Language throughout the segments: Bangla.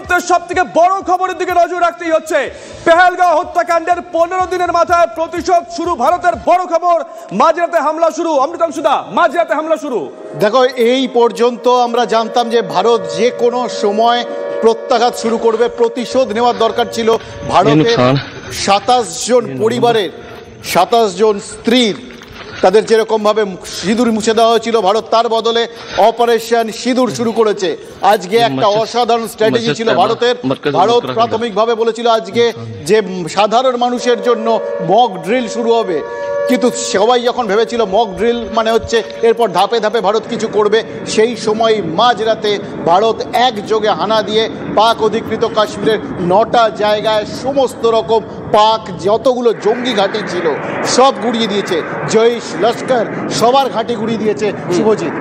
মুহূর্তে সবথেকে বড় খবরের দিকে নজর রাখতেই হচ্ছে। পেহেলগাঁও হত্যাকাণ্ডের 15 দিনের মাথায় প্রতিশোধ শুরু। ভারতের বড় খবর, মাঝরাতে হামলা শুরু। অমৃতাংশু দা, মাঝরাতে হামলা শুরু। দেখো, এই পর্যন্ত আমরা জানতাম যে ভারত যে কোনো সময় প্রত্যাঘাত শুরু করবে, প্রতিশোধ নেওয়ার দরকার ছিল। ভারতের 27 জন পরিবারের 27 জন স্ত্রীর তাদের যেরকম ভাবে সিঁদুর মুছে দেওয়া হয়েছিল, ভারত তার বদলে অপারেশন সিঁদুর শুরু করেছে। আজকে একটা অসাধারণ স্ট্র্যাটেজি ছিল ভারতের। ভারত প্রাথমিকভাবে বলেছিল আজকে যে সাধারণ মানুষের জন্য মক ড্রিল শুরু হবে, কিন্তু সবাই যখন ভেবেছিল মক ড্রিল মানে হচ্ছে এরপর ধাপে ধাপে ভারত কিছু করবে, সেই সময় মাঝরাতে ভারত একযোগে হানা দিয়ে পাক অধিকৃত কাশ্মীরের 9টা জায়গায় সমস্ত রকম পাক যতগুলো জঙ্গি ঘাঁটি ছিল সব গুড়িয়ে দিয়েছে। জৈশ, লস্কর সবার ঘাঁটি গুড়িয়ে দিয়েছে। শুভজিৎ,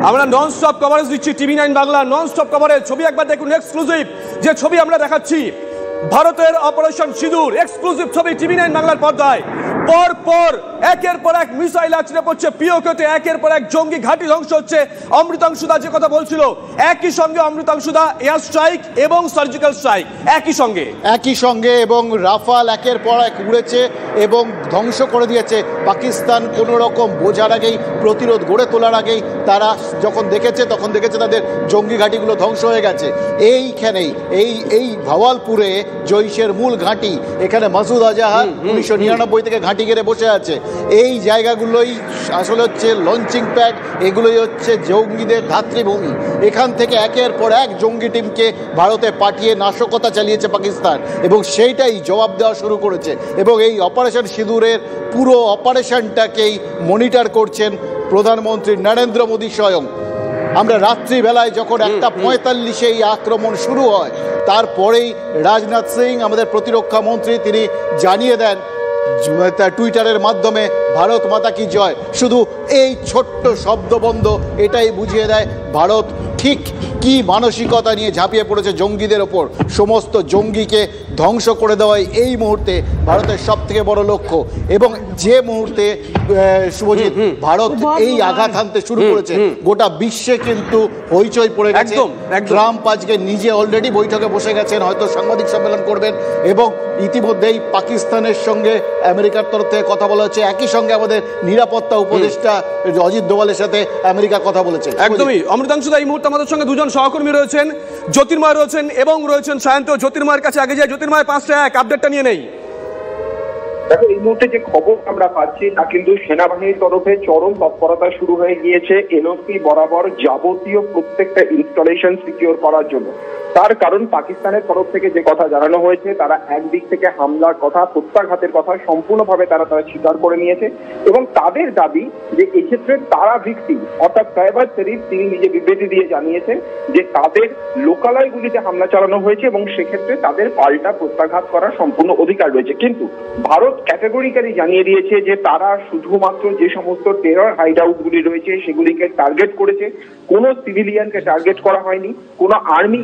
আমরা নন স্টপ কভারেজ দিচ্ছি, টিভি9 বাংলা নন স্টপ কভারেজ। ছবি একবার দেখুন, এক্সক্লুসিভ যে ছবি আমরা দেখাচ্ছি, ভারতের অপারেশন সিঁদুর এক্সক্লুসিভ ছবি টিভি9 বাংলার পর্দায়। পর একের পর এক মিসাইল আছড়ে পড়ছে পিওকেতে, একের পর এক জঙ্গি ঘাঁটি ধ্বংস হচ্ছে। অমৃতাংশুদা যে কথা বলছিল, একই সঙ্গে অমৃতাংশুদা এয়ার স্ট্রাইক এবং সার্জিক্যাল স্ট্রাইক একই সঙ্গে এবং রাফাল একের পর এক উড়েছে এবং ধ্বংস করে দিয়েছে। পাকিস্তান কোনো রকম বোঝার আগেই, প্রতিরোধ গড়ে তোলার আগেই তারা যখন দেখেছে তখন দেখেছে তাদের জঙ্গি ঘাঁটিগুলো ধ্বংস হয়ে গেছে। এইখানেই এই ভাওয়ালপুরে জৈশের মূল ঘাঁটি, এখানে মাসুদ আজাহার 1999 থেকে ঘাঁটি গেড়ে বসে আছে। এই জায়গাগুলোই আসলে হচ্ছে লঞ্চিং প্যাড, এগুলোই হচ্ছে জঙ্গিদের ধাত্রীভূমি। এখান থেকে একের পর এক জঙ্গি টিমকে ভারতে পাঠিয়ে নাশকতা চালিয়েছে পাকিস্তান এবং সেইটাই জবাব দেওয়া শুরু করেছে। এবং এই অপারেশন সিঁদুরের পুরো অপারেশনটাকেই মনিটর করছেন প্রধানমন্ত্রী নরেন্দ্র মোদী স্বয়ং। আমরা রাত্রিবেলায় যখন 1:45 এই আক্রমণ শুরু হয়, তারপরেই রাজনাথ সিং আমাদের প্রতিরক্ষা মন্ত্রী তিনি জানিয়ে দেন টুইটারের মাধ্যমে, ভারত মাতা কি জয়। শুধু এই ছোট্ট শব্দবন্ধ এটাই বুঝিয়ে দেয় ভারত ঠিক কি মানসিকতা নিয়ে ঝাঁপিয়ে পড়েছে জঙ্গিদের ওপর। সমস্ত জঙ্গিকে ধ্বংস করে দেওয়াই এই মুহূর্তে ভারতের সব থেকে বড় লক্ষ্য। এবং যে মুহূর্তে শুভজিৎ ভারত এই আঘাত হানতে শুরু করেছে, গোটা বিশ্বে কিন্তু হইচই পড়ে গেছে। ট্রাম্প আজকে নিজে অলরেডি বৈঠকে বসে গেছেন, হয়তো সাংবাদিক সম্মেলন করবেন। এবং ইতিমধ্যেই পাকিস্তানের সঙ্গে আমেরিকার তরফ থেকে কথা বলা হচ্ছে। একই সঙ্গে আমাদের নিরাপত্তা উপদেষ্টা অজিত দোভালের সাথে আমেরিকা কথা বলেছে। একদমই। অমৃতাংশুদা, এই মুহূর্তে আমাদের সঙ্গে দুজন সহকর্মী রয়েছেন, জ্যোতির্ময় রয়েছেন এবং রয়েছেন সায়ন্ত। জ্যোতির্ময়ের কাছে আগে যায়। জ্যোতির্ময়, 5-1 আপডেটটা নিয়ে নেই। দেখো, এই মুহূর্তে যে খবর আমরা পাচ্ছি তা কিন্তু সেনাবাহিনীর তরফে চরম তৎপরতা শুরু হয়ে গিয়েছে এলওসি বরাবর যাবতীয় প্রত্যেকটা ইনস্টলেশন সিকিউর করার জন্য। তার কারণ পাকিস্তানের তরফ থেকে যে কথা জানানো হয়েছে, তারা একদিক থেকে হামলার কথা, প্রত্যাঘাতের কথা সম্পূর্ণভাবে তারা স্বীকার করে নিয়েছে এবং তাদের দাবি যে এক্ষেত্রে তারা ভিকটিম, অর্থাৎ শাহবাজ শরীফ তিনি নিজে বিবৃতি দিয়ে জানিয়েছেন যে তাদের লোকালয়গুলিতে হামলা চালানো হয়েছে এবং সেক্ষেত্রে তাদের পাল্টা প্রত্যাঘাত করার সম্পূর্ণ অধিকার রয়েছে। কিন্তু ভারত ক্যাটেগরিক্যালি জানিয়ে দিয়েছে যে তারা শুধুমাত্র যে সমস্ত টেরর হাইড আউটগুলি রয়েছে সেগুলিকে টার্গেট করেছে, কোনো সিভিলিয়ানকে টার্গেট করা হয়নি, কোনো আর্মি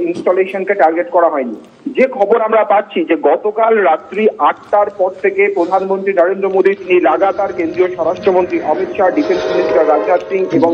ইনস্টলেশনকে টার্গেট করা হয়নি। যে খবর আমরা পাচ্ছি যে গতকাল রাত্রি 8টার পর থেকে প্রধানমন্ত্রী নরেন্দ্র মোদী তিনি লাগাতার কেন্দ্রীয় স্বরাষ্ট্রমন্ত্রী অমিত শাহ, ডিফেন্স মিনিস্টার রাজনাথ সিং এবং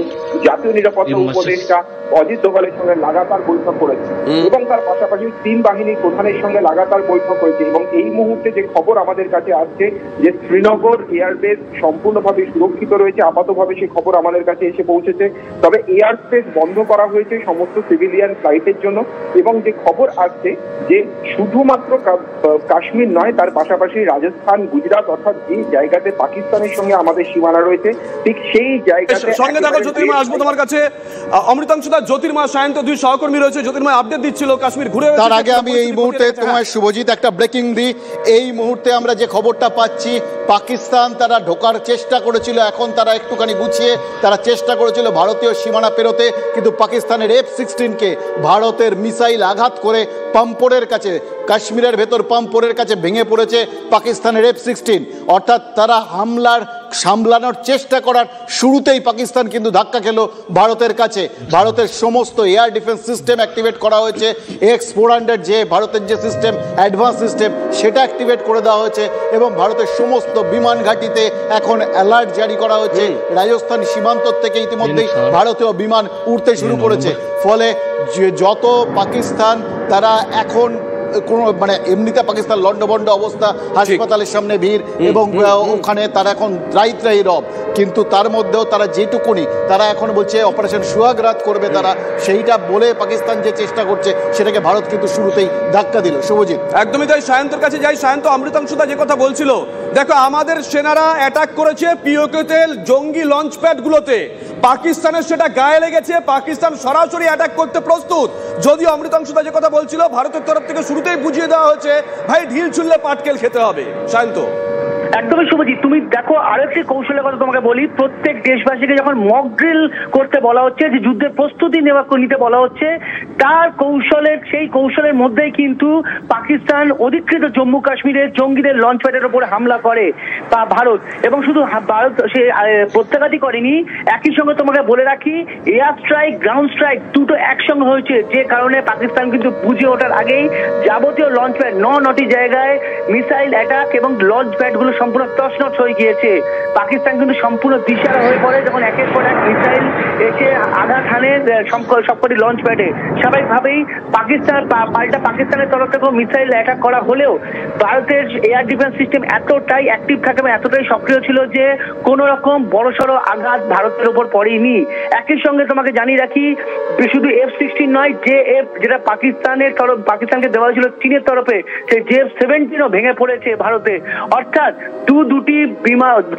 জাতীয় নিরাপত্তা উপদেষ্টা অজিত দোভালের সঙ্গে লাগাতার বৈঠক করেছে এবং তার পাশাপাশি 3 বাহিনীর প্রধানের সঙ্গে লাগাতার বৈঠক হয়েছে। এবং এই মুহূর্তে যে খবর আমাদের কাছে আসছে যে শ্রীনগর এয়ারবেস সম্পূর্ণভাবে সুরক্ষিত রয়েছে, আপাতভাবে সেই খবর আমাদের কাছে এসে পৌঁছেছে। তবে এয়ার স্পেস বন্ধ করা হয়েছে সমস্ত সিভিলিয়ান ফ্লাইটের জন্য। এবং যে খবর আসছে যে শুধুমাত্র কাশ্মীর নয়, তার পাশাপাশি রাজস্থান, গুজরাট, অর্থাৎ যে জায়গাতে পাকিস্তানের সঙ্গে আমাদের সীমানা রয়েছে ঠিক সেই জায়গাতে সঙ্গে দেখো। জ্যোতির্ময়, আসবো তোমার কাছে। অমৃতাংশুদা, জ্যোতির্ময়, সায়ন্ত দুই সহকর্মী রয়েছে। জ্যোতির্ময় আপডেট দিচ্ছিল কাশ্মীর ঘুরে। তার আগে আমি এই মুহূর্তে তোমার শুভজিৎ একটা ব্রেকিং দিই। এই মুহূর্তে আমরা যে খবরটা পাচ্ছি, পাকিস্তান তারা ঢোকার চেষ্টা করেছিল, এখন তারা একটুখানি গুছিয়ে তারা চেষ্টা করেছিল ভারতীয় সীমানা পেরোতে, কিন্তু পাকিস্তানের F-16কে ভারতের মিসাইল আঘাত করে পাম্পোরের কাছে, কাশ্মীরের ভেতর পাম্পোরের কাছে ভেঙে পড়েছে পাকিস্তানের F-16। অর্থাৎ তারা হামলার সামলানোর চেষ্টা করার শুরুতেই পাকিস্তান কিন্তু ধাক্কা খেল ভারতের কাছে। ভারতের সমস্ত এয়ার ডিফেন্স সিস্টেম অ্যাক্টিভেট করা হয়েছে। X-400 যে ভারতের যে সিস্টেম, অ্যাডভান্স সিস্টেম, সেটা অ্যাক্টিভেট করে দেওয়া হয়েছে এবং ভারতের সমস্ত সমস্ত বিমান ঘাঁটিতে এখন অ্যালার্ট জারি করা হয়েছে। রাজস্থান সীমান্ত থেকে ইতিমধ্যেই ভারতীয় বিমান উঠতে শুরু করেছে। ফলে যত পাকিস্তান তারা এখন কোনো মানে এমনিতে পাকিস্তান লন্ডভন্ড অবস্থা, হাসপাতালের সামনে ভিড় এবং ওখানে তারা এখন ত্রাহি রব, কিন্তু তার মধ্যেও তারা যেটুকুনি তারা এখন বলছে অপারেশন সুহাগরাত করবে তারা, সেইটা বলে পাকিস্তান যে চেষ্টা করছে সেটাকে ভারত কিন্তু শুরুতেই ধাক্কা দিল। শুভজিৎ, একদমই তাই। সায়ন্তর কাছে যাই। সায়ন্ত, অমৃতাংশুদা যে কথা বলছিল, দেখো আমাদের সেনারা অ্যাটাক করেছে পিওকেতে জঙ্গি লঞ্চ প্যাডগুলোতে, পাকিস্তানের সেটা গায়ে লেগেছে, পাকিস্তান সরাসরি অ্যাটাক করতে প্রস্তুত। যদিও অমৃতাংশুদা যে কথা বলছিল ভারতের তরফ থেকে শুরুতেই বুঝিয়ে দেওয়া হয়েছে ভাই ঢিল ছুড়লে পাটকেল খেতে হবে। সায়ন্ত, একদমই শুভজিৎ, তুমি দেখো আরো একটি কৌশলের কথা তোমাকে বলি। প্রত্যেক দেশবাসীকে যখন মক ড্রিল করতে বলা হচ্ছে, যে যুদ্ধের প্রস্তুতি নিতে বলা হচ্ছে, তার সেই কৌশলের মধ্যেই কিন্তু পাকিস্তান অধিকৃত জম্মু কাশ্মীরের জঙ্গিদের লঞ্চ প্যাডের উপরে হামলা করে ভারত। এবং শুধু ভারত সে প্রত্যাঘাতই করেনি, একই সঙ্গে তোমাকে বলে রাখি এয়ার স্ট্রাইক, গ্রাউন্ড স্ট্রাইক দুটো একসঙ্গে হয়েছে, যে কারণে পাকিস্তান কিন্তু বুঝে ওঠার আগেই যাবতীয় লঞ্চ প্যাড 9টি জায়গায় মিসাইল অ্যাটাক এবং লঞ্চ প্যাডগুলো সম্পূর্ণ তছনছ হয়ে গিয়েছে। পাকিস্তান কিন্তু সম্পূর্ণ দিশারা হয়ে পড়ে যখন একের পর এক মিসাইল এসে আঘাত হানে সবকটি লঞ্চ প্যাডে। স্বাভাবিকভাবেই পাকিস্তানের তরফ থেকে মিসাইল অ্যাটাক করা হলেও ভারতের এয়ার ডিফেন্স সিস্টেম এতটাই অ্যাক্টিভ থাকে এবং এতটাই সক্রিয় ছিল যে কোনো রকম বড়সড় আঘাত ভারতের উপর পড়েনি। একই সঙ্গে তোমাকে জানিয়ে রাখি, শুধু F-16 নয়, যেটা পাকিস্তানকে দেওয়া হয়েছিল চীনের তরফে, সেই JF-17ও ভেঙে পড়েছে ভারতে। অর্থাৎ দুটি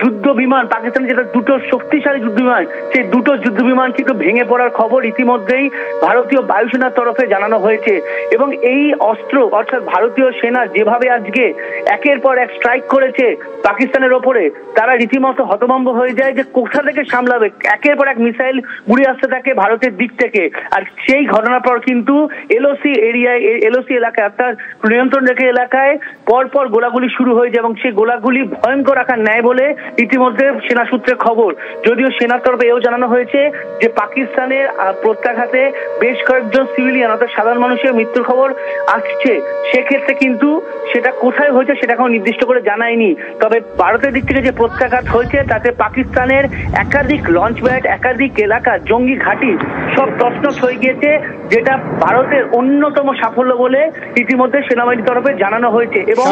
যুদ্ধ বিমান, পাকিস্তানের যেটা দুটো শক্তিশালী যুদ্ধ বিমান, সেই দুটো যুদ্ধ বিমান কিন্তু ভেঙে পড়ার খবর ইতিমধ্যেই ভারতীয় বায়ুসেনার তরফে জানানো হয়েছে। এবং এই অস্ত্র অর্থাৎ ভারতীয় সেনা যেভাবে আজকে একের পর এক স্ট্রাইক করেছে পাকিস্তানের ওপরে, তারা রীতিমতো হতভম্ব হয়ে যায় যে কোথা থেকে সামলাবে। একের পর এক মিসাইল উড়ে আসতে থাকে ভারতের দিক থেকে। আর সেই ঘটনার পর কিন্তু এলওসি এলাকায় অর্থাৎ নিয়ন্ত্রণ রেখা এলাকায় পরপর গোলাগুলি শুরু হয়ে যায় এবং সেই গোলাগুলি ভয়ঙ্কর আকার নেয় বলে ইতিমধ্যে সেনা সূত্রে খবর। যদিও সেনার তরফে এও জানানো হয়েছে যে পাকিস্তানের প্রত্যাঘাতে বেশ কয়েকজন সিভিলিয়ান অর্থাৎ সাধারণ মানুষের মৃত্যুর খবর আসছে। সেক্ষেত্রে কিন্তু সেটা কোথায় হয়েছে সেটা কোনো নির্দিষ্ট করে জানায়নি। তবে ভারতের দিক থেকে যে প্রত্যাঘাত হয়েছে তাতে পাকিস্তানের একাধিক লঞ্চ প্যাড, একাধিক এলাকা, জঙ্গি ঘাঁটি সব তছনছ হয়ে গিয়েছে, যেটা ভারতের অন্যতম সাফল্য বলে ইতিমধ্যে সেনাবাহিনীর তরফে জানানো হয়েছে। এবং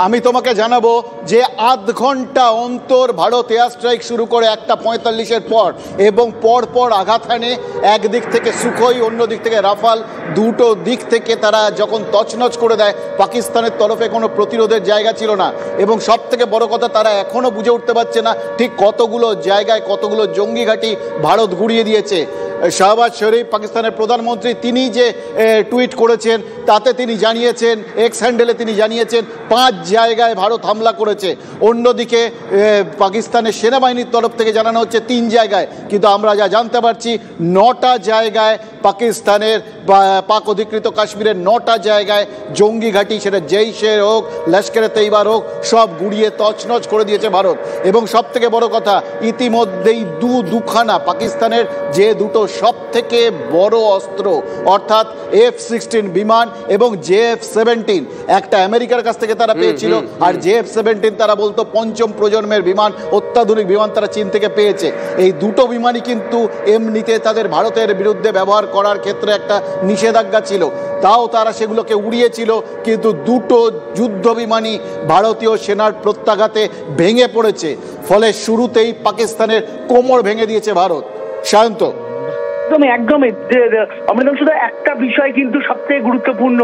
আমি তোমাকে জানাবো যে আধ ঘন্টা অন্তর ভারত এয়ার স্ট্রাইক শুরু করে 1:45-এর পর এবং পর আঘাত হানে। একদিক থেকে সুখোই, অন্য দিক থেকে রাফাল, দুটো দিক থেকে তারা যখন তছনছ করে দেয়, পাকিস্তানের তরফে কোনো প্রতিরোধের জায়গা ছিল না। এবং সব থেকে বড় কথা, তারা এখনো বুঝে উঠতে পারছে না ঠিক কতগুলো জায়গায় কতগুলো জঙ্গি ঘাঁটি ভারত গুড়িয়ে দিয়েছে। শাহবাজ শরীফ পাকিস্তানের প্রধানমন্ত্রী, তিনি যে টুইট করেছেন তাতে তিনি জানিয়েছেন, এক্স হ্যান্ডেলে তিনি জানিয়েছেন 5 জায়গায় ভারত হামলা করেছে। অন্যদিকে পাকিস্তানের সেনাবাহিনীর তরফ থেকে জানানো হচ্ছে 3 জায়গায়, কিন্তু আমরা যা জানতে পারছি 9টা জায়গায় পাকিস্তানের পাক অধিকৃত কাশ্মীরের 9টা জায়গায় জঙ্গি ঘাঁটি, সেটা জৈশে হোক, লস্করে তৈবার হোক, সব গুড়িয়ে তছনছ করে দিয়েছে ভারত। এবং সব থেকে বড় কথা, ইতিমধ্যেই দুখানা পাকিস্তানের যে দুটো সব থেকে বড় অস্ত্র অর্থাৎ F-16 বিমান এবং JF-17, একটা আমেরিকার কাছ থেকে তারা পেয়েছিল, আর JF-17 তারা বলতো 5ম প্রজন্মের বিমান, অত্যাধুনিক বিমান তারা চীন থেকে পেয়েছে। এই দুটো বিমানই কিন্তু এমনিতে তাদের ভারতের বিরুদ্ধে ব্যবহার করার ক্ষেত্রে একটা নিষেধাজ্ঞা ছিল, তাও তারা সেগুলোকে উড়িয়েছিল। কিন্তু দুটো যুদ্ধ বিমানই ভারতীয় সেনার প্রত্যাঘাতে ভেঙে পড়েছে। ফলে শুরুতেই পাকিস্তানের কোমর ভেঙে দিয়েছে ভারত। শান্ত, একদমই অমৃতাংশুদা, একটা বিষয় কিন্তু সবথেকে গুরুত্বপূর্ণ,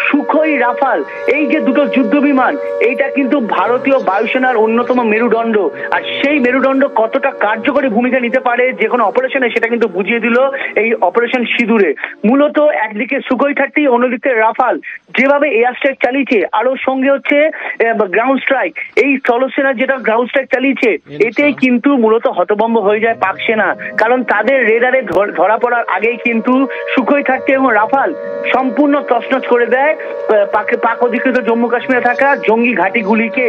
সুখোই, রাফাল, এই যে দুটো যুদ্ধ বিমান, এইটা কিন্তু ভারতীয় বায়ুসেনার অন্যতম মেরুদণ্ড। আর সেই মেরুদণ্ড কতটা কার্যকরী ভূমিকা নিতে পারে যে কোনো অপারেশনে, সেটা কিন্তু বুঝিয়ে দিল এই অপারেশন সিঁদুরে। মূলত একদিকে সুখোই 30, অন্যদিকে রাফাল যেভাবে এয়ার স্ট্রাইক চালিয়েছে, আরো সঙ্গে হচ্ছে গ্রাউন্ড স্ট্রাইক, এই স্থলসেনা যেটা গ্রাউন্ড স্ট্রাইক চালিয়েছে, এতেই কিন্তু মূলত হতভম্ব হয়ে যায় পাক সেনা। কারণ তাদের রেডারে ধরা ধরা পড়ার আগেই কিন্তু সুখোই 30 এবং রাফাল সম্পূর্ণ তছনছ করে দেয় পাক অধিকৃত জম্মু কাশ্মীরে থাকা জঙ্গি ঘাঁটিগুলিকে।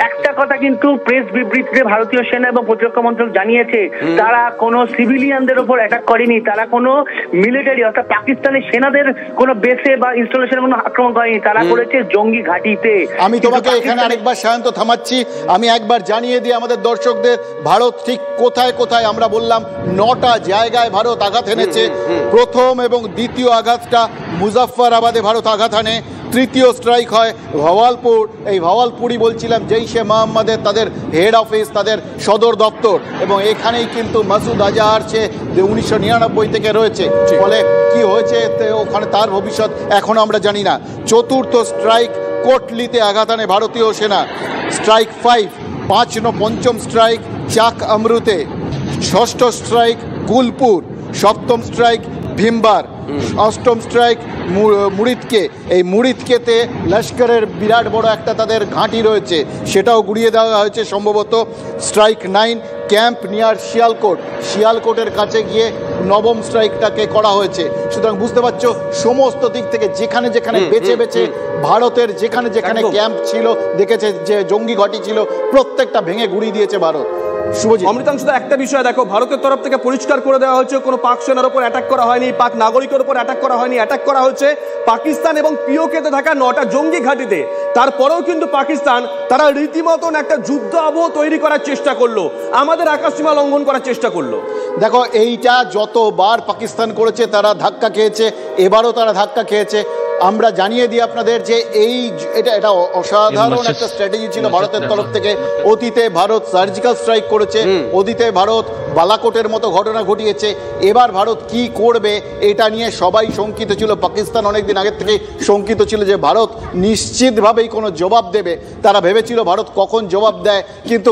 একটা কথা কিন্তু প্রেস বিবৃতিতে ভারতীয় সেনা এবং প্রতিরক্ষা মন্ত্রক জানিয়েছে, তারা কোনো সিভিলিয়ানদের উপর অ্যাটাক করেনি, তারা কোনো মিলিটারি অর্থাৎ পাকিস্তানের সেনাদের কোনো বেসে বা ইনস্টলেশনে কোনো আক্রমণ করেনি, তারা করেছে জঙ্গি ঘাঁটিতে। আমি তোমাকে এখানে আরেকবার সায়ন্ত থামাচ্ছি, আমি একবার জানিয়ে দিই আমাদের দর্শকদের ভারত ঠিক কোথায় কোথায়। আমরা বললাম 9টা জায়গায় ভারত আঘাত এনেছে। প্রথম এবং দ্বিতীয় আঘাতটা মুজাফফরাবাদে ভারত আঘাত আনে, তৃতীয় স্ট্রাইক হয় ভাওয়ালপুর। এই ভাওয়ালপুরই বলছিলাম জৈশে মোহাম্মদের তাদের হেড অফিস, তাদের সদর দপ্তর, এবং এখানেই কিন্তু মাসুদ আজহার সে 1999 থেকে রয়েছে। ফলে কি হয়েছে ওখানে তার ভবিষ্যৎ এখনো আমরা জানি না। চতুর্থ স্ট্রাইক কোটলিতে আঘাত আনে ভারতীয় সেনা, স্ট্রাইক 5। পঞ্চম স্ট্রাইক চাক আমরুতে, ষষ্ঠ স্ট্রাইক গুলপুর, সপ্তম স্ট্রাইক ভীমবার, অষ্টম স্ট্রাইক মুরিদকে। এই মুরিদকেতে লস্করের বিরাট বড় একটা তাদের ঘাঁটি রয়েছে, সেটাও গুড়িয়ে দেওয়া হয়েছে সম্ভবত। স্ট্রাইক 9 ক্যাম্প নিয়ার শিয়ালকোট, শিয়ালকোটের কাছে গিয়ে নবম স্ট্রাইকটাকে করা হয়েছে। সুতরাং বুঝতে পারছো সমস্ত দিক থেকে যেখানে যেখানে বেছে বেছে ভারতের যেখানে যেখানে ক্যাম্প ছিল, দেখেছে যে জঙ্গি ঘাঁটি ছিল, প্রত্যেকটা ভেঙে গুড়িয়ে দিয়েছে ভারত। অমৃতাংশু, একটা বিষয় দেখো, ভারতের তরফ থেকে পরিষ্কার করে দেওয়া হয়েছে কোনো পাক সেনার উপর অ্যাটাক করা হয়নি, পাক নাগরিকের উপর অ্যাটাক করা হয়নি। অ্যাটাক করা হয়েছে পাকিস্তান এবং পিওকেতে থাকা 9টা জঙ্গি ঘাঁটিতে। তারপরেও কিন্তু পাকিস্তান তারা রীতিমতন একটা যুদ্ধ আবহ তৈরি করার চেষ্টা করলো, আমাদের আকাশসীমা লঙ্ঘন করার চেষ্টা করলো। দেখো এইটা যতবার পাকিস্তান করেছে তারা ধাক্কা খেয়েছে, এবারও তারা ধাক্কা খেয়েছে। আমরা জানিয়ে দিই আপনাদের যে এটা অসাধারণ একটা স্ট্র্যাটেজি ছিল ভারতের তরফ থেকে। অতীতে ভারত সার্জিক্যাল স্ট্রাইক করেছে, অতীতে ভারত বালাকোটের মতো ঘটনা ঘটিয়েছে। এবার ভারত কি করবে এটা নিয়ে সবাই শঙ্কিত ছিল। পাকিস্তান অনেকদিন আগের থেকে শঙ্কিত ছিল যে ভারত নিশ্চিতভাবেই কোনো জবাব দেবে। তারা ভেবেছিল ভারত কখন জবাব দেয়, কিন্তু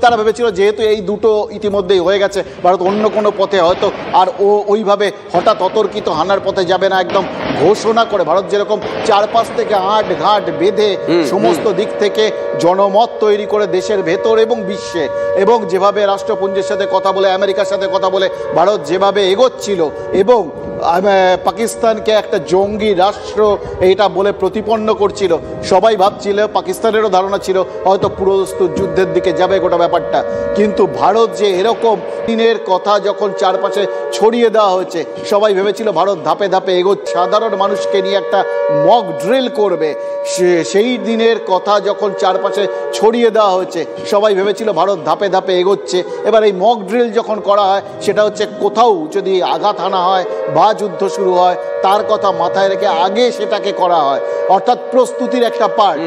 তারা ভেবেছিল যেহেতু এই দুটো ইতিমধ্যেই হয়ে গেছে, ভারত অন্য কোনো পথে হয়তো আর ওইভাবে হঠাৎ অতর্কিত হানার পথে যাবে না। একদম ঘোষণা করে ভারত যেরকম 4-5 থেকে 8 ঘাট বেঁধে সমস্ত দিক থেকে জনমত তৈরি করে দেশের ভেতর এবং বিশ্বে, এবং যেভাবে রাষ্ট্রপুঞ্জের সাথে কথা বলে, আমেরিকার সাথে কথা বলে ভারত যেভাবে এগোচ্ছিল এবং পাকিস্তানকে একটা জঙ্গি রাষ্ট্র এইটা বলে প্রতিপন্ন করছিল, সবাই ভাবছিল, পাকিস্তানেরও ধারণা ছিল হয়তো পুরোদস্তুর যুদ্ধের দিকে যাবে গোটা ব্যাপারটা। কিন্তু ভারত যে এরকম দিনের কথা যখন চারপাশে ছড়িয়ে দেওয়া হয়েছে, সবাই ভেবেছিল ভারত ধাপে ধাপে এগোচ্ছে, সাধারণ মানুষকে নিয়ে একটা মক ড্রিল করবে। সেই দিনের কথা যখন চারপাশে ছড়িয়ে দেওয়া হয়েছে, সবাই ভেবেছিল ভারত ধাপে ধাপে এগোচ্ছে। এবার এই মক ড্রিল যখন করা হয়, সেটা হচ্ছে কোথাও যদি আঘাত হানা হয় বা যুদ্ধ শুরু হয়, তার কথা মাথায় রেখে আগে সেটাকে করা হয়, অর্থাৎ প্রস্তুতির একটা পার্ট।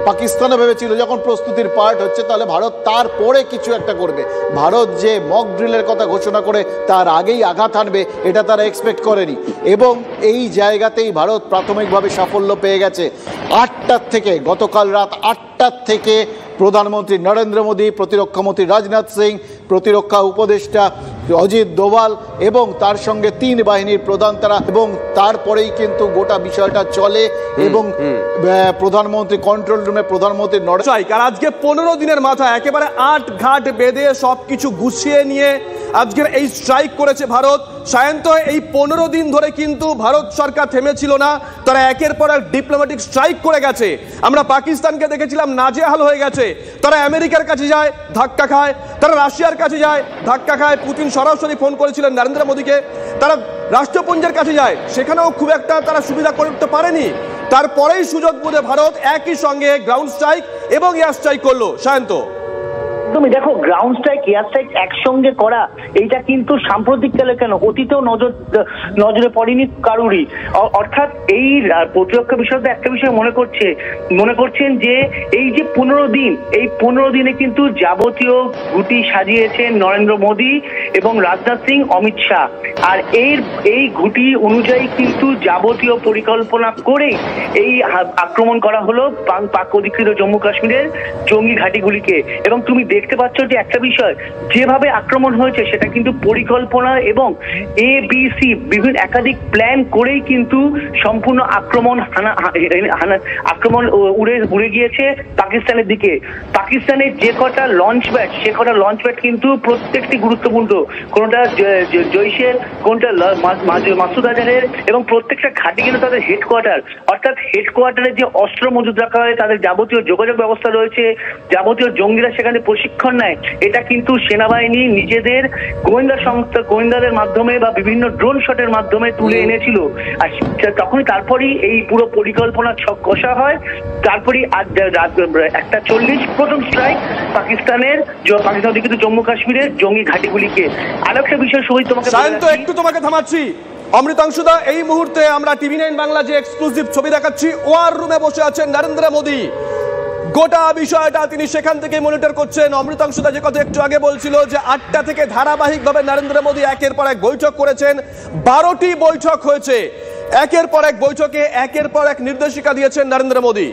পাকিস্তানও ভেবেছিল যখন প্রস্তুতির পার্ট হচ্ছে তাহলে ভারত তারপরে কিছু একটা করবে। ভারত যে মক ড্রিলের কথা ঘোষণা করে তার আগেই আঘাত আনবে, এটা তারা এক্সপেক্ট করেনি, এবং এই জায়গাতেই ভারত প্রাথমিকভাবে সাফল্য পেয়ে গেছে। 8টার থেকে, গতকাল রাত 8টার থেকে প্রধানমন্ত্রী নরেন্দ্র মোদী, প্রতিরক্ষামন্ত্রী রাজনাথ সিং, প্রতিরক্ষা উপদেষ্টা অজিত দোভাল এবং তার সঙ্গে 3 বাহিনীর প্রধান তারা, এবং তারপরেই কিন্তু গোটা বিষয়টা চলে এবং প্রধানমন্ত্রী কন্ট্রোল রুমে প্রধানমন্ত্রী আর আজকে 15 দিনের মাথায় একেবারে 8 ঘাট বেঁধে সবকিছু গুছিয়ে নিয়ে আজকের এই স্ট্রাইক করেছে ভারত। সায়ন্ত, এই 15 দিন ধরে কিন্তু ভারত সরকার থেমেছিল না, তারা একের পর এক ডিপ্লোম্যাটিক স্ট্রাইক করে গেছে। আমরা পাকিস্তানকে দেখেছিলাম নাজেহাল হয়ে গেছে, তারা আমেরিকার কাছে যায় ধাক্কা খায়, তারা রাশিয়ার কাছে যায় ধাক্কা খায়। পুতিন সরাসরি ফোন করেছিলেন নরেন্দ্র মোদীকে, তারা রাষ্ট্রপুঞ্জের কাছে যায়, সেখানেও খুব একটা তারা সুবিধা করতে পারেনি। তারপরেই সুযোগ বুঝে ভারত একই সঙ্গে গ্রাউন্ড স্ট্রাইক এবং এয়ার স্ট্রাইক করলো। সায়ন্ত, তুমি দেখো গ্রাউন্ড স্ট্রাইক এয়ার স্ট্রাইক একসঙ্গে করা, এইটা কিন্তু সাম্প্রতিককালে কেন অতীতেও নজরে পড়েনি কারুরই। অর্থাৎ এই প্রতিরক্ষা বিষয়ে একটা বিষয় মনে করছেন যে এই যে 15 দিন, এই 15 দিনে কিন্তু যাবতীয় ঘুঁটি সাজিয়েছেন নরেন্দ্র মোদী এবং রাজনাথ সিং, অমিত শাহ। আর এই ঘুঁটি অনুযায়ী কিন্তু যাবতীয় পরিকল্পনা করেই এই আক্রমণ করা হলো পাক অধিকৃত জম্মু কাশ্মীরের জঙ্গি ঘাঁটিগুলিকে। এবং তুমি দেখতে পাচ্ছ যে একটা বিষয় যেভাবে আক্রমণ হয়েছে সেটা কিন্তু পরিকল্পনা এবং ABC বিভিন্ন একাধিক প্ল্যান করেই কিন্তু সম্পূর্ণ আক্রমণ উড়ে গিয়েছে পাকিস্তানের দিকে। পাকিস্তানের যে কটা লঞ্চ ব্যাট সে কটা লঞ্চ ব্যাট কিন্তু প্রত্যেকটি গুরুত্বপূর্ণ, কোনটা জৈশের, কোনটা মাসুদ আজহারের, এবং প্রত্যেকটা ঘাঁটি কিন্তু তাদের হেডকোয়ার্টার, অর্থাৎ হেডকোয়ার্টারে যে অস্ত্র মজুদ রাখা হয়, তাদের যাবতীয় যোগাযোগ ব্যবস্থা রয়েছে, যাবতীয় জঙ্গিরা সেখানে প্রশিক্ষণ নেয়, এটা কিন্তু সেনাবাহিনী নিজেদের গোয়েন্দা সংস্থা গোয়েন্দাদের মাধ্যমে বা বিভিন্ন ড্রোন শটের মাধ্যমে তুলে এনেছিল। আর তখনই তারপরই এই পুরো পরিকল্পনা কষা হয়। তারপরই 1:40 প্রথম স্ট্রাইক পাকিস্তানের কিন্তু জম্মু কাশ্মীরের জঙ্গি ঘাঁটিগুলিকে। আরেকটা বিষয় সহিত একটু তোমাকে থামাচ্ছি অমৃতাংশুদা, এই মুহূর্তে আমরা TV9 বাংলা যে এক্সক্লুসিভ ছবি দেখাচ্ছি, ওয়ার রুমে বসে আছেন নরেন্দ্র মোদী। গোটা বিষয়টা তিনি সেখান থেকে মনিটর করছেন। অমৃতাংশুদা যে কথা একটু আগে বলছিল যে 8টা থেকে ধারাবাহিকভাবে নরেন্দ্র মোদী একের পর এক বৈঠক করেছেন, 12টি বৈঠক হয়েছে। একের পর এক বৈঠকে একের পর এক নির্দেশিকা দিয়েছেন নরেন্দ্র মোদী।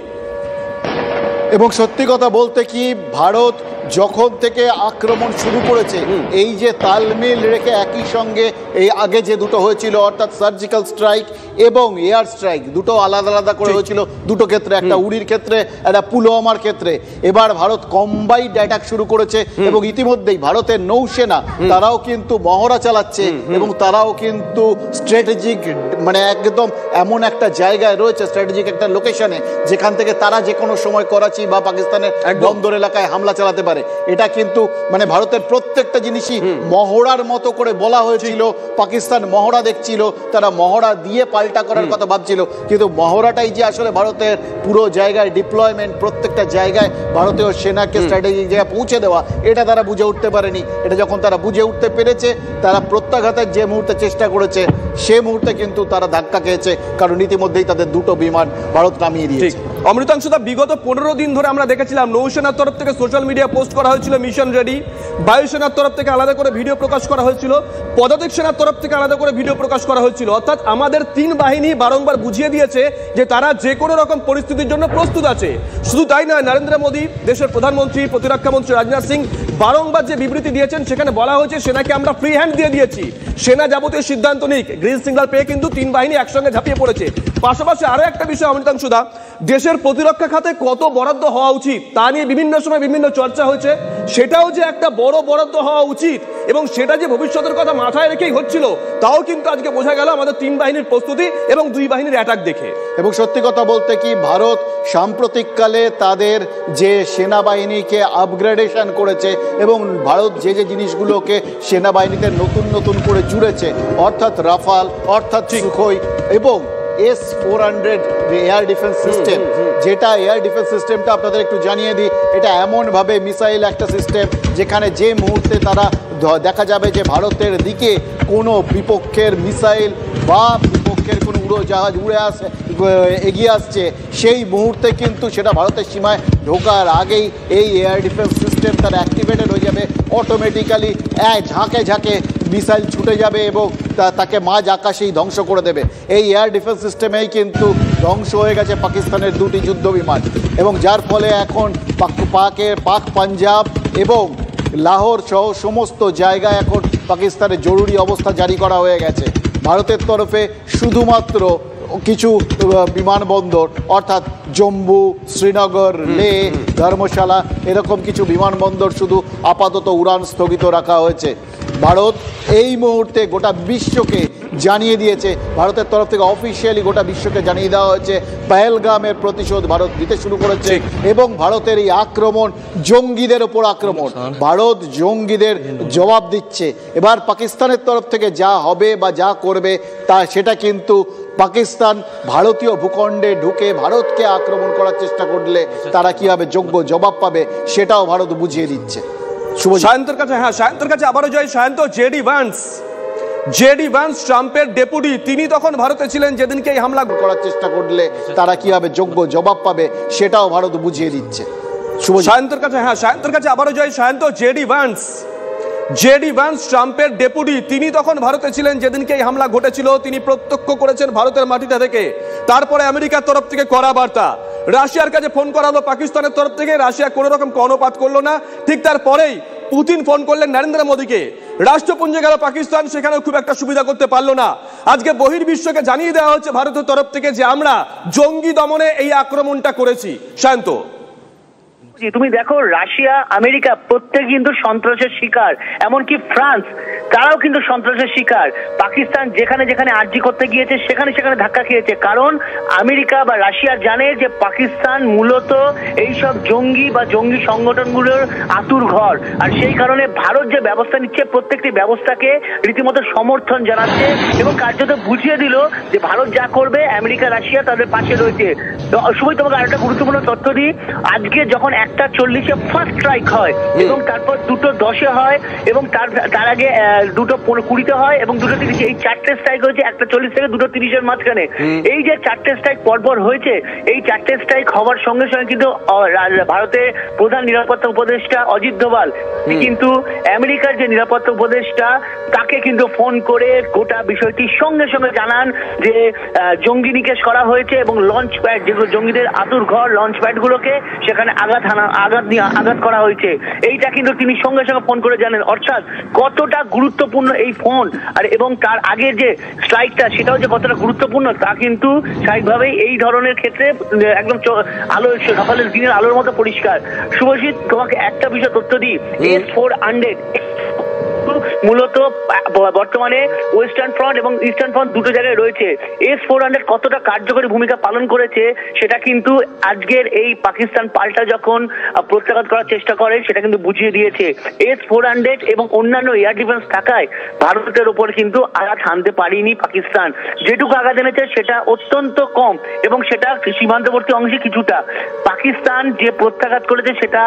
এবং সত্যি কথা বলতে কি, ভারত যখন থেকে আক্রমণ শুরু করেছে, এই যে তালমিল রেখে একই সঙ্গে এই আগে যে দুটো হয়েছিল, অর্থাৎ সার্জিক্যাল স্ট্রাইক এবং এয়ার স্ট্রাইক, দুটো আলাদা আলাদা করে হয়েছিল দুটো ক্ষেত্রে, একটা উড়ির ক্ষেত্রে, একটা পুলওয়ামার ক্ষেত্রে। এবার ভারত কম্বাইন্ড অ্যাটাক শুরু করেছে এবং ইতিমধ্যেই ভারতের নৌসেনা তারাও কিন্তু মহড়া চালাচ্ছে এবং তারাও কিন্তু স্ট্র্যাটেজিক মানে একদম এমন একটা জায়গায় রয়েছে, স্ট্র্যাটেজিক একটা লোকেশনে, যেখান থেকে তারা যে কোনো সময় করাচি বা পাকিস্তানের বন্দর এলাকায় হামলা চালাতে পারে। এটা কিন্তু মানে ভারতের প্রত্যেকটা জিনিসই মহড়ার মতো করে বলা হয়েছিল। পাকিস্তান মহড়া দেখছিল, তারা মহড়া দিয়ে পাল্টা করার কথা ভাবছিল, কিন্তু মহড়াটাই যে আসলে ভারতের পুরো জায়গায় ডিপ্লয়মেন্ট, প্রত্যেকটা জায়গায় ভারতীয় সেনাকে স্ট্র্যাটেজিক জায়গায় পৌঁছে দেওয়া, এটা তারা বুঝে উঠতে পারেনি। এটা যখন তারা বুঝে উঠতে পেরেছে, তারা প্রত্যাঘাতের যে মুহূর্তে চেষ্টা করেছে সে মুহূর্তে কিন্তু তারা ধাক্কা খেয়েছে, কারণ ইতিমধ্যেই তাদের দুটো বিমান ভারত নামিয়ে দিয়েছে। অমৃতাংশুদা, বিগত 15 দিন ধরে আমরা দেখেছিলাম নৌসেনার তরফ থেকে সোশ্যাল মিডিয়া পোস্ট করা হয়েছিল মিশন রেডি, বায়ুসেনার তরফ থেকে আলাদা করে ভিডিও প্রকাশ করা হয়েছিল, পদাতিক সেনার তরফ থেকে আলাদা করে ভিডিও প্রকাশ করা হয়েছিল। অর্থাৎ আমাদের 3 বাহিনী বারংবার বুঝিয়ে দিয়েছে যে তারা যে কোনো রকম পরিস্থিতির জন্য প্রস্তুত আছে। শুধু তাই নয়, নরেন্দ্র মোদী, দেশের প্রধানমন্ত্রী, প্রতিরক্ষা মন্ত্রী রাজনাথ সিং বারংবার যে বিবৃতি দিয়েছেন সেখানে বলা হয়েছে সেনাকে আমরা ফ্রি হ্যান্ড দিয়ে দিয়েছি, সেনা যাবতীয় সিদ্ধান্ত নিক। গ্রিন সিগন্যাল পেয়ে কিন্তু 3 বাহিনী একসঙ্গে ঝাঁপিয়ে পড়েছে। পাশাপাশি আরো একটা বিষয় অমৃতাংশুদা, দেশের প্রতিরক্ষা খাতে কত বরাদ্দ হওয়া উচিত তা নিয়ে বিভিন্ন সময় বিভিন্ন চর্চা হয়েছে। সেটাও যে একটা বড় বরাদ্দ হওয়া উচিত এবং সেটা যে ভবিষ্যতের কথা মাথায় রেখেই হচ্ছিল, তাও কিন্তু আজকে বোঝা গেল আমাদের 3 বাহিনীর প্রস্তুতি এবং 2 বাহিনীর অ্যাটাক দেখে। এবং সত্যি কথা বলতে কি, ভারত সাম্প্রতিককালে তাদের যে সেনাবাহিনীকে আপগ্রেডেশন করেছে এবং ভারত যে যে জিনিসগুলোকে সেনাবাহিনীতে নতুন নতুন করে জুড়েছে, অর্থাৎ রাফাল, অর্থাৎ সুখোই এবং S-400 এয়ার ডিফেন্স সিস্টেম, যেটা এয়ার ডিফেন্স সিস্টেমটা আপনাদের একটু জানিয়ে দিই, এটা এমনভাবে মিসাইল একটা সিস্টেম যেখানে যে মুহূর্তে তারা দেখা যাবে যে ভারতের দিকে কোনো বিপক্ষের মিসাইল বা বিপক্ষের কোনো উড়োজাহাজ এগিয়ে আসছে, সেই মুহূর্তে কিন্তু সেটা ভারতের সীমায় ঢোকার আগেই এই এয়ার ডিফেন্স সিস্টেম তার অ্যাক্টিভেটেড হয়ে যাবে। অটোমেটিক্যালি ঝাঁকে ঝাঁকে মিসাইল ছুটে যাবে এবং তাকে মাঝ আকাশেই ধ্বংস করে দেবে। এই এয়ার ডিফেন্স সিস্টেমেই কিন্তু ধ্বংস হয়ে গেছে পাকিস্তানের 2টি যুদ্ধ বিমান, এবং যার ফলে এখন পাক পাঞ্জাব এবং লাহোর সহ সমস্ত জায়গায় এখন পাকিস্তানের জরুরি অবস্থা জারি করা হয়ে গেছে। ভারতের তরফে শুধুমাত্র কিছু বিমানবন্দর, অর্থাৎ জম্মু, শ্রীনগর, লে, ধর্মশালা, এরকম কিছু বিমানবন্দর শুধু আপাতত উড়ান স্থগিত রাখা হয়েছে। ভারত এই মুহূর্তে গোটা বিশ্বকে জানিয়ে দিয়েছে, ভারতের তরফ থেকে অফিসিয়ালি গোটা বিশ্বকে জানিয়ে দেওয়া হয়েছে পহেলগামের প্রতিশোধ ভারত দিতে শুরু করেছে এবং ভারতের এই আক্রমণ জঙ্গিদের ওপর আক্রমণ, ভারত জঙ্গিদের জবাব দিচ্ছে। এবার পাকিস্তানের তরফ থেকে যা হবে বা যা করবে সেটা কিন্তু পাকিস্তান ভারতীয় ভূখণ্ডে ঢুকে ভারতকে আক্রমণ করার চেষ্টা করলে তারা কিভাবে যোগ্য জবাব পাবে সেটাও ভারত বুঝিয়ে দিচ্ছে। সায়ন্তর কাছে আবারও জয়। সায়ন্ত, জেডি ভান্স ট্রাম্পের ডেপুটি, তিনি তখন ভারতে ছিলেন যেদিনকে এই হামলা করার চেষ্টা করলে তারা কিভাবে যোগ্য জবাব পাবে সেটাও ভারত বুঝিয়ে দিচ্ছে। সায়ন্তর কাছে আবারও জয়। সায়ন্ত, জেডি ভান্স ট্রাম্পের ডেপুটি, তিনি তখন ভারতে ছিলেন যেদিনকে এই হামলা ঘটেছিল, তিনি প্রত্যক্ষ করেছেন ভারতের মাটিতে থেকে। তারপরে আমেরিকার তরফ থেকে কড়া বার্তা, রাশিয়ার কাছে ফোন করা হলো পাকিস্তানের তরফ থেকে, রাশিয়া কোনো রকম কর্ণপাত করলো না। ঠিক তারপরেই পুতিন ফোন করলেন নরেন্দ্র মোদীকে, রাষ্ট্রপুঞ্জে গেল পাকিস্তান, সেখানেও খুব একটা সুবিধা করতে পারলো না। আজকে বহির্বিশ্বকে জানিয়ে দেওয়া হচ্ছে ভারতের তরফ থেকে যে আমরা জঙ্গি দমনে এই আক্রমণটা করেছি। শান্ত, তুমি দেখো রাশিয়া আমেরিকা প্রত্যেক কিন্তু সন্ত্রাসের শিকার, এমনকি ফ্রান্স তারাও কিন্তু সন্ত্রাসের শিকার। পাকিস্তান যেখানে যেখানে আর্জি করতে গিয়েছে সেখানে সেখানে ধাক্কা খেয়েছে, কারণ আমেরিকা বা রাশিয়া জানে যে পাকিস্তান মূলত এইসব জঙ্গি বা জঙ্গি সংগঠনগুলোর আতুর ঘর। আর সেই কারণে ভারত যে ব্যবস্থা নিচ্ছে প্রত্যেকটি ব্যবস্থাকে রীতিমতো সমর্থন জানাচ্ছে এবং কার্যত বুঝিয়ে দিল যে ভারত যা করবে আমেরিকা রাশিয়া তাদের পাশে রয়েছে। শুভই তোমাকে আরেকটা গুরুত্বপূর্ণ তথ্য দিই, আজকে যখন 1:40 ফার্স্ট স্ট্রাইক হয় এবং তারপর 2:10 হয় এবং তার আগে 2:20 হয় এবং 2:30, এই 4টে স্ট্রাইক হয়েছে 1:40 থেকে 2:30 মাঝখানে। এই যে 4টে স্ট্রাইক পরপর হয়েছে, এই 4টে স্ট্রাইক হওয়ার সঙ্গে সঙ্গে কিন্তু ভারতের প্রধান নিরাপত্তা উপদেষ্টা অজিত ডোভাল কিন্তু আমেরিকার যে নিরাপত্তা উপদেষ্টা তাকে কিন্তু ফোন করে গোটা বিষয়টি সঙ্গে সঙ্গে জানান যে জঙ্গি নিকেশ করা হয়েছে এবং লঞ্চ প্যাড, যেগুলো জঙ্গিদের আতুর ঘর লঞ্চ প্যাড গুলোকে সেখানে আঘাত করা হয়েছে। এইটা কিন্তু তিনি সঙ্গে সঙ্গে ফোন করে জানেন, অর্থাৎ কতটা গুরুত্বপূর্ণ এই ফোন আর এবং তার আগের যে স্ট্রাইকটা সেটাও যে কতটা গুরুত্বপূর্ণ তা কিন্তু স্বাভাবিকভাবেই এই ধরনের ক্ষেত্রে একদম আলো সকালের দিনের আলোর মতো পরিষ্কার। শুভজিৎ, তোমাকে একটা বিষয় তথ্য দিই, S-400 মূলত বর্তমানে ওয়েস্টার্ন ফ্রন্ট এবং ইস্টার্ন ফ্রন্ট দুটো জায়গায় রয়েছে। S-400 কতটা কার্যকরী ভূমিকা পালন করেছে সেটা কিন্তু আজকের এই পাকিস্তান পাল্টা যখন প্রত্যাঘাত করার চেষ্টা করে সেটা কিন্তু বুঝিয়ে দিয়েছে। S-400 এবং অন্যান্য এয়ার ডিফেন্স থাকায় ভারতের উপর কিন্তু আঘাত হানতে পারেনি পাকিস্তান। যেটুকু আঘাত এনেছে সেটা অত্যন্ত কম এবং সেটা সীমান্তবর্তী অংশে কিছুটা। পাকিস্তান যে প্রত্যাঘাত করেছে সেটা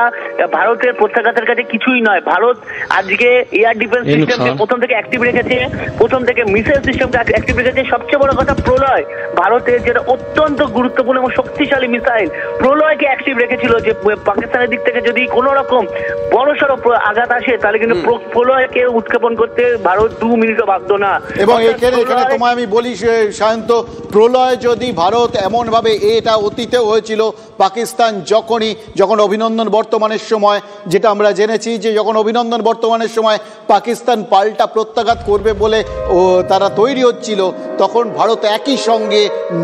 ভারতের প্রত্যাঘাতের কাছে কিছুই নয়। ভারত আজকে এয়ার ডিফেন্স সিস্টেমকে প্রথম থেকে অ্যাক্টিভ রেখেছে, প্রথম থেকে মিসাইল সিস্টেমকে অ্যাক্টিভ রেখেছে। সবচেয়ে বড় কথা প্রলয়, ভারতের যেটা অত্যন্ত গুরুত্বপূর্ণ এবং শক্তিশালী মিসাইল প্রলয়কে অ্যাক্টিভ রেখেছিল, যে পাকিস্তানের দিক থেকে যদি কোনো রকম বড়সড় আঘাত আসে তাহলে কিন্তু প্রলয়কে উৎক্ষেপণ করতে ভারত 2 মিনিটও বাধ্য না। এবং এখানে তোমায় আমি বলি সায়ন্ত, প্রলয় যদি ভারত এমন ভাবে, এটা অতীতে হয়েছিল পাকিস্তান যখন অভিনন্দন বর্তমানের সময়, যেটা আমরা জেনেছি যে যখন অভিনন্দন বর্তমানের সময় পাকিস্তান পাল্টা প্রত্যাঘাত করবে বলে তারা তৈরি হচ্ছিল, তখন ভারত একই সঙ্গে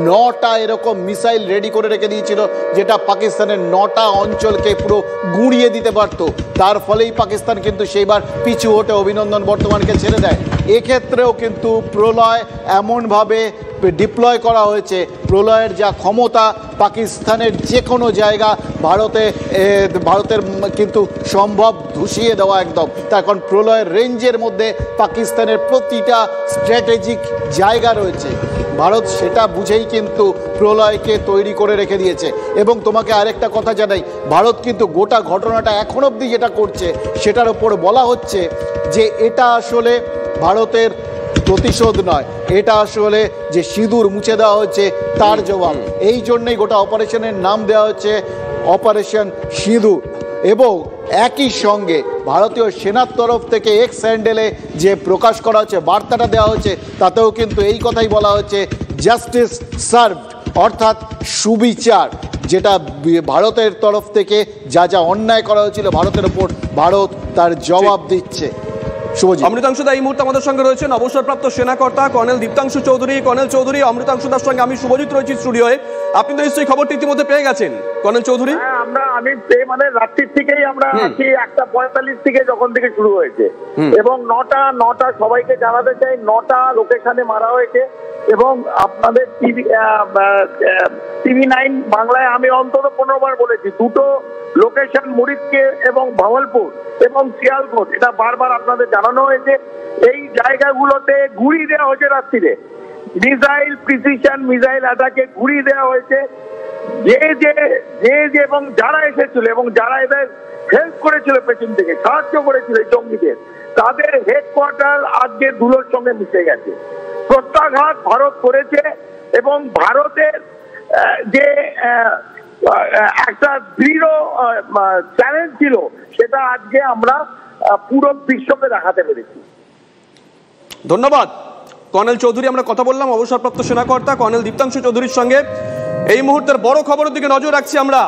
9টা এরকম মিসাইল রেডি করে রেখে দিয়েছিল, যেটা পাকিস্তানের 9টা অঞ্চলকে পুরো গুঁড়িয়ে দিতে পারত। তার ফলেই পাকিস্তান কিন্তু সেইবার পিছু হটে অভিনন্দন বর্তমানকে ছেড়ে দেয়। এক্ষেত্রেও কিন্তু প্রলয় এমনভাবে ডিপ্লয় করা হয়েছে, প্রলয়ের যা ক্ষমতা পাকিস্তানের যে কোনো জায়গা ভারতের কিন্তু সম্ভব ধুসিয়ে দেওয়া একদম। তার কারণ প্রলয়ের রেঞ্জের মধ্যে পাকিস্তানের প্রতিটা স্ট্র্যাটেজিক জায়গা রয়েছে। ভারত সেটা বুঝেই কিন্তু প্রলয়কে তৈরি করে রেখে দিয়েছে। এবং তোমাকে আরেকটা কথা জানাই, ভারত কিন্তু গোটা ঘটনাটা এখন অবধি যেটা করছে সেটার উপর বলা হচ্ছে যে এটা আসলে ভারতের প্রতিশোধ নয়, এটা আসলে যে সিঁদুর মুছে দেওয়া হচ্ছে তার জবাব। এই জন্যই গোটা অপারেশনের নাম দেওয়া হচ্ছে অপারেশন সিঁদুর। এবং একই সঙ্গে ভারতীয় সেনার তরফ থেকে এক্স হ্যান্ডেলে যে প্রকাশ করা হচ্ছে, বার্তাটা দেওয়া হচ্ছে, তাতেও কিন্তু এই কথাই বলা হচ্ছে জাস্টিস সার্ভড, অর্থাৎ সুবিচার। যেটা ভারতের তরফ থেকে যা যা অন্যায় করা হয়েছিল ভারতের ওপর, ভারত তার জবাব দিচ্ছে। অমৃতাংশু দা এই মুহূর্তে আমাদের সঙ্গে রয়েছেন অবসরপ্রাপ্ত সেনাকর্তা কর্নেল দীপ্তাংশু চৌধুরী। কর্নেল চৌধুরী, অমৃতাংশু দার সঙ্গে আমি শুভজিৎ রয়েছি স্টুডিওয়ে। আপনি তো নিশ্চয়ই খবরটি ইতিমধ্যে পেয়ে গেছেন কর্নেল চৌধুরী? আমি মানে রাত্রির থেকেই আমরা 1:45 থেকে যখন থেকে শুরু হয়েছে এবং 9টা সবাইকে জানাতে চাই 9টা লোকেশনে মারা হয়েছে। এবং আপনাদের TV9 বাংলায় আমি অন্তত 15 বার বলেছি, 2টো লোকেশন মুরিদকে এবং ভাওয়ালপুর এবং শিয়ালকোট, এটা বারবার আপনাদের জানানো হয়েছে। এই জায়গাগুলোতে গুড়ি দেওয়া হয়েছে রাত্রিরে, মিসাইল প্রিসিশন মিসাইল অ্যাটাকে গুড়ি দেওয়া হয়েছে। যে এবং যারা এসেছিল এবং যারা এদের হেল্প করেছিল, পেছন থেকে সাহায্য করেছিল এই জঙ্গিদের, তাদের হেডকোয়ার্টার আজকে ধুলোর সঙ্গে মিশে গেছে। প্রত্যাঘাত ভারত করেছে এবং ভারতের যে একটা দৃঢ় চ্যালেঞ্জ ছিল সেটা আজকে আমরা পুরো বিশ্বকে দেখাতে পেরেছি। ধন্যবাদ কর্নেল চৌধুরী। আমরা কথা বললাম অবসরপ্রাপ্ত সেনাকর্তা কর্নেল দীপ্তাংশু চৌধুরীর সঙ্গে। এই মুহূর্তের বড় খবরের দিকে নজর রাখছি আমরা।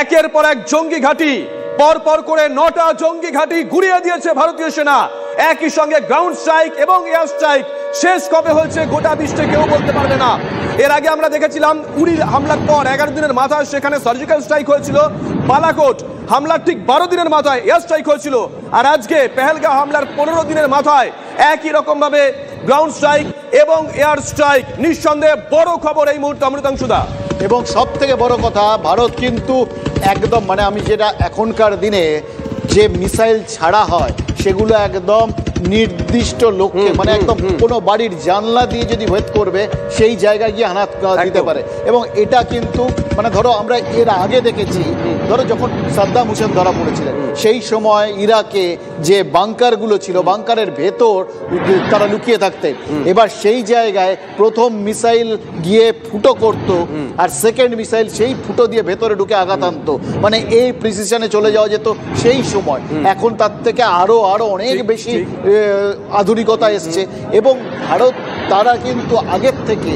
একের পর এক জঙ্গি ঘাঁটি, পর পর করে 9টা জঙ্গি ঘাঁটি গুড়িয়ে দিয়েছে ভারতীয় সেনা। একই সঙ্গে গ্রাউন্ড স্ট্রাইক এবং এয়ার স্ট্রাইক। শেষ কবে হয়েছে গোটা বিশ্বে কেউ বলতে পারবে না। এর আগে আমরা দেখেছিলাম উড়ির হামলার পর 11 দিনের মাথায় সেখানে সার্জিক্যাল স্ট্রাইক হয়েছিল। বালাকোট হামলার ঠিক 12 দিনের মাথায় এয়ার স্ট্রাইক হয়েছিল। আর আজকে পেহেলগাঁও হামলার 15 দিনের মাথায় একই রকম ভাবে গ্রাউন্ড স্ট্রাইক এবং এয়ার স্ট্রাইক। নিঃসন্দেহে বড় খবর এই মুহূর্তে অমৃতাংশুদা। এবং সব থেকে বড় কথা, ভারত কিন্তু একদম মানে আমি যেটা এখনকার দিনে যে মিসাইল ছাড়া হয় সেগুলো একদম নির্দিষ্ট লক্ষ্যে, মানে একদম কোনো বাড়ির জানলা দিয়ে যদি ভেদ করবে সেই জায়গায় গিয়ে আঘাত দিতে পারে। এবং এটা কিন্তু মানে ধরো আমরা এর আগে দেখেছি, ধরো যখন সাদ্দাম হোসেন ধরা পড়েছিলেন সেই সময় ইরাকে যে বাংকারগুলো ছিল, বাংকারের ভেতর তারা লুকিয়ে থাকতেন। এবার সেই জায়গায় প্রথম মিসাইল গিয়ে ফুটো করত, আর সেকেন্ড মিসাইল সেই ফুটো দিয়ে ভেতরে ঢুকে আঘাত আনতো। মানে এই প্রিসিশনে চলে যাওয়া যেত সেই সময়। এখন তার থেকে আরো অনেক বেশি আধুনিকতা এসছে। এবং ভারত তারা কিন্তু আগের থেকে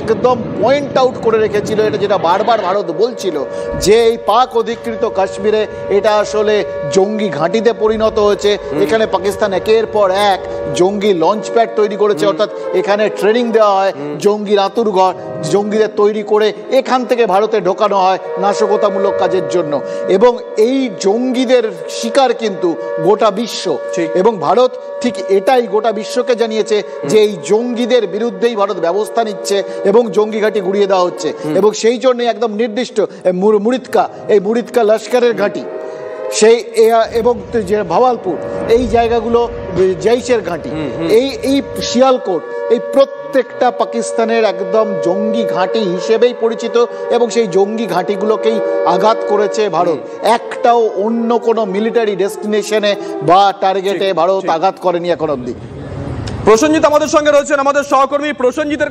একদম পয়েন্ট আউট করে রেখেছিল, এটা যেটা বারবার ভারত বলছিল যে এই পাক অধিকৃত কাশ্মীরে এটা আসলে জঙ্গি ঘাঁটিতে পরিণত হয়েছে। এখানে পাকিস্তান একের পর এক জঙ্গি লঞ্চ প্যাড তৈরি করেছে, অর্থাৎ এখানে ট্রেনিং দেওয়া হয়, জঙ্গির আঁতুড়ঘর জঙ্গিদের তৈরি করে এখান থেকে ভারতে ঢোকানো হয় নাশকতামূলক কাজের জন্য। এবং এই জঙ্গিদের শিকার কিন্তু গোটা বিশ্ব। এবং ভারত ঠিক এটাই গোটা বিশ্বকে জানিয়েছে যে এই জঙ্গিদের বিরুদ্ধেই ভারত ব্যবস্থা নিচ্ছে এবং জঙ্গি ঘাঁটি গুড়িয়ে দেওয়া হচ্ছে। এবং সেই জন্যই একদম নির্দিষ্ট মুরিদকা লস্করের ঘাঁটি, সেই এবং যে ভাওয়ালপুর এই জায়গাগুলো জৈশের ঘাঁটি, এই শিয়ালকোট, এই প্রত্যেকটা পাকিস্তানের একদম জঙ্গি ঘাঁটি হিসেবেই পরিচিত। এবং সেই জঙ্গি ঘাঁটিগুলোকেই আঘাত করেছে ভারত। একটাও অন্য কোনো মিলিটারি ডেস্টিনেশনে বা টার্গেটে ভারত আঘাত করেনি এখন অবধি। প্রসেনজিৎ আমাদের সঙ্গে রয়েছেন, আমাদের সহকর্মী প্রসেনজিতের